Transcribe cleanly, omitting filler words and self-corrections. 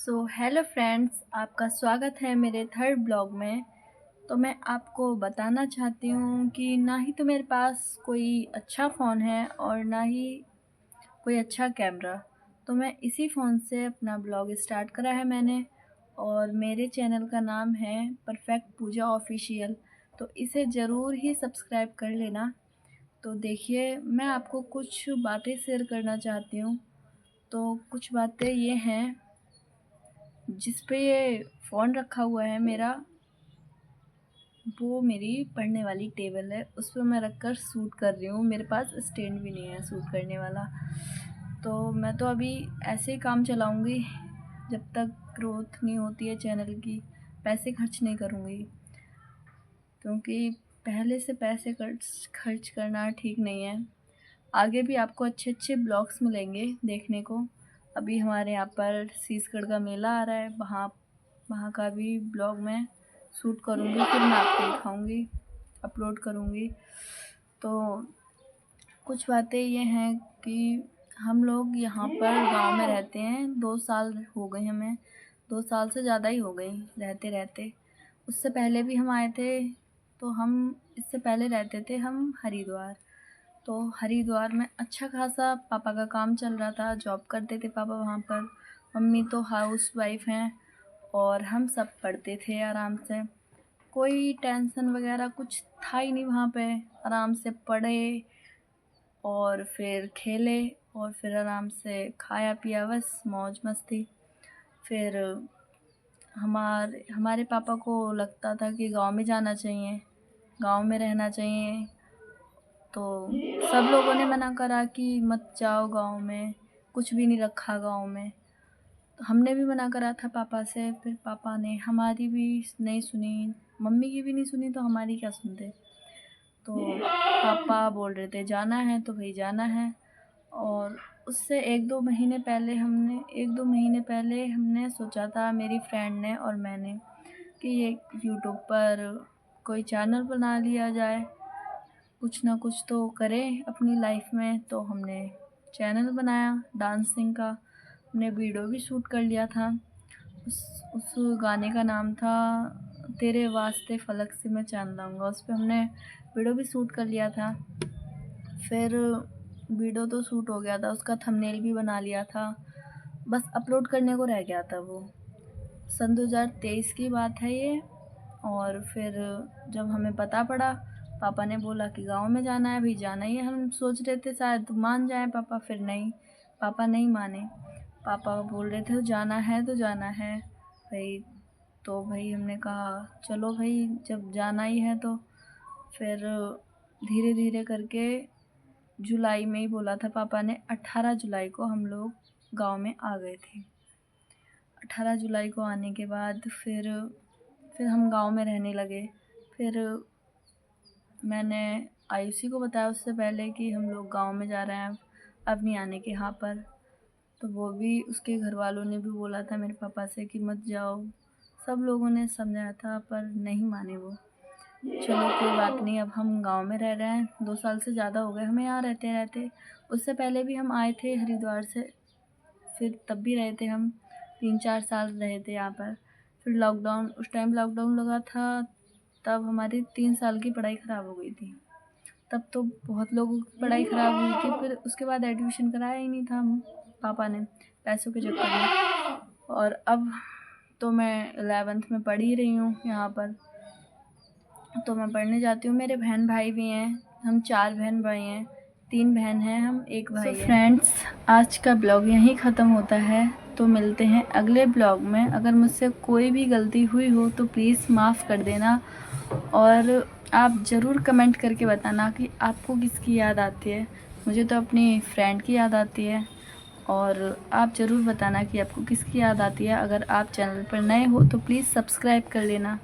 Hello friends, आपका स्वागत है मेरे थर्ड ब्लॉग में। तो मैं आपको बताना चाहती हूँ कि ना ही तो मेरे पास कोई अच्छा फ़ोन है और ना ही कोई अच्छा कैमरा। तो मैं इसी फ़ोन से अपना ब्लॉग स्टार्ट करा है मैंने, और मेरे चैनल का नाम है परफेक्ट पूजा ऑफिशियल। तो इसे ज़रूर ही सब्सक्राइब कर लेना। तो देखिए, मैं आपको कुछ बातें शेयर करना चाहती हूँ। तो कुछ बातें ये हैं, जिस पे ये फ़ोन रखा हुआ है मेरा, वो मेरी पढ़ने वाली टेबल है। उस पे मैं रख कर शूट कर रही हूँ। मेरे पास स्टैंड भी नहीं है शूट करने वाला। तो मैं तो अभी ऐसे ही काम चलाऊँगी जब तक ग्रोथ नहीं होती है चैनल की। पैसे खर्च नहीं करूँगी, क्योंकि पहले से पैसे खर्च करना ठीक नहीं है। आगे भी आपको अच्छे अच्छे ब्लॉग्स मिलेंगे देखने को। अभी हमारे यहाँ पर शीशगढ़ का मेला आ रहा है, वहाँ का भी ब्लॉग मैं शूट करूँगी, फिर मैं आपको दिखाऊँगी, अपलोड करूँगी। तो कुछ बातें ये हैं कि हम लोग यहाँ पर गांव में रहते हैं। 2 साल हो गए हमें, 2 साल से ज़्यादा ही हो गई रहते रहते। उससे पहले भी हम आए थे। तो हम इससे पहले रहते थे हम हरिद्वार। तो हरिद्वार में अच्छा खासा पापा का काम चल रहा था, जॉब करते थे पापा वहाँ पर। मम्मी तो हाउस वाइफ हैं, और हम सब पढ़ते थे आराम से। कोई टेंशन वगैरह कुछ था ही नहीं वहाँ पे। आराम से पढ़े और फिर खेले और फिर आराम से खाया पिया, बस मौज मस्ती। फिर हमारे पापा को लगता था कि गांव में जाना चाहिए, गांव में रहना चाहिए। तो सब लोगों ने मना करा कि मत जाओ गांव में, कुछ भी नहीं रखा गांव में। तो हमने भी मना करा था पापा से, फिर पापा ने हमारी भी नहीं सुनी, मम्मी की भी नहीं सुनी, तो हमारी क्या सुनते। तो पापा बोल रहे थे जाना है तो भाई जाना है। और उससे 1-2 महीने पहले हमने सोचा था, मेरी फ्रेंड ने और मैंने, कि ये यूट्यूब पर कोई चैनल बना लिया जाए, कुछ ना कुछ तो करें अपनी लाइफ में। तो हमने चैनल बनाया डांसिंग का। हमने वीडियो भी शूट कर लिया था। उस गाने का नाम था तेरे वास्ते फलक से मैं चांद लाऊंगा। उस पर हमने वीडियो भी शूट कर लिया था। फिर वीडियो तो शूट हो गया था, उसका थंबनेल भी बना लिया था, बस अपलोड करने को रह गया था वो। सन 2023 की बात है ये। और फिर जब हमें पता पड़ा, पापा ने बोला कि गांव में जाना है, भाई जाना ही है। हम सोच रहे थे शायद मान जाए पापा, फिर नहीं, पापा नहीं माने। पापा बोल रहे थे जाना है तो जाना है भाई। तो भाई हमने कहा चलो भाई, जब जाना ही है तो। फिर धीरे धीरे करके जुलाई में ही बोला था पापा ने। 18 जुलाई को हम लोग गांव में आ गए थे। 18 जुलाई को आने के बाद फिर हम गांव में रहने लगे। फिर मैंने आयुषी को बताया उससे पहले कि हम लोग गांव में जा रहे हैं, अब नहीं आने के यहाँ पर। तो वो भी, उसके घर वालों ने भी बोला था मेरे पापा से कि मत जाओ। सब लोगों ने समझाया था पर नहीं माने वो। चलो कोई बात नहीं, अब हम गांव में रह रहे हैं। 2 साल से ज़्यादा हो गए हमें यहाँ रहते रहते। उससे पहले भी हम आए थे हरिद्वार से, फिर तब भी रहे थे हम। 3-4 साल रहे थे यहाँ पर। फिर लॉकडाउन, उस टाइम लॉकडाउन लगा था, तब हमारी 3 साल की पढ़ाई ख़राब हो गई थी। तब तो बहुत लोगों की पढ़ाई ख़राब हुई थी। फिर उसके बाद एडमिशन कराया ही नहीं था हम पापा ने, पैसों के चक्कर में। और अब तो मैं 11th में पढ़ ही रही हूँ यहाँ पर। तो मैं पढ़ने जाती हूँ। मेरे बहन भाई भी हैं, हम 4 बहन भाई हैं। 3 बहन हैं हम, 1 भाई है। फ्रेंड्स, आज का ब्लॉग यहीं ख़त्म होता है। तो मिलते हैं अगले ब्लॉग में। अगर मुझसे कोई भी गलती हुई हो तो प्लीज़ माफ़ कर देना। और आप ज़रूर कमेंट करके बताना कि आपको किसकी याद आती है। मुझे तो अपनी फ्रेंड की याद आती है। और आप ज़रूर बताना कि आपको किसकी याद आती है। अगर आप चैनल पर नए हो तो प्लीज़ सब्सक्राइब कर लेना।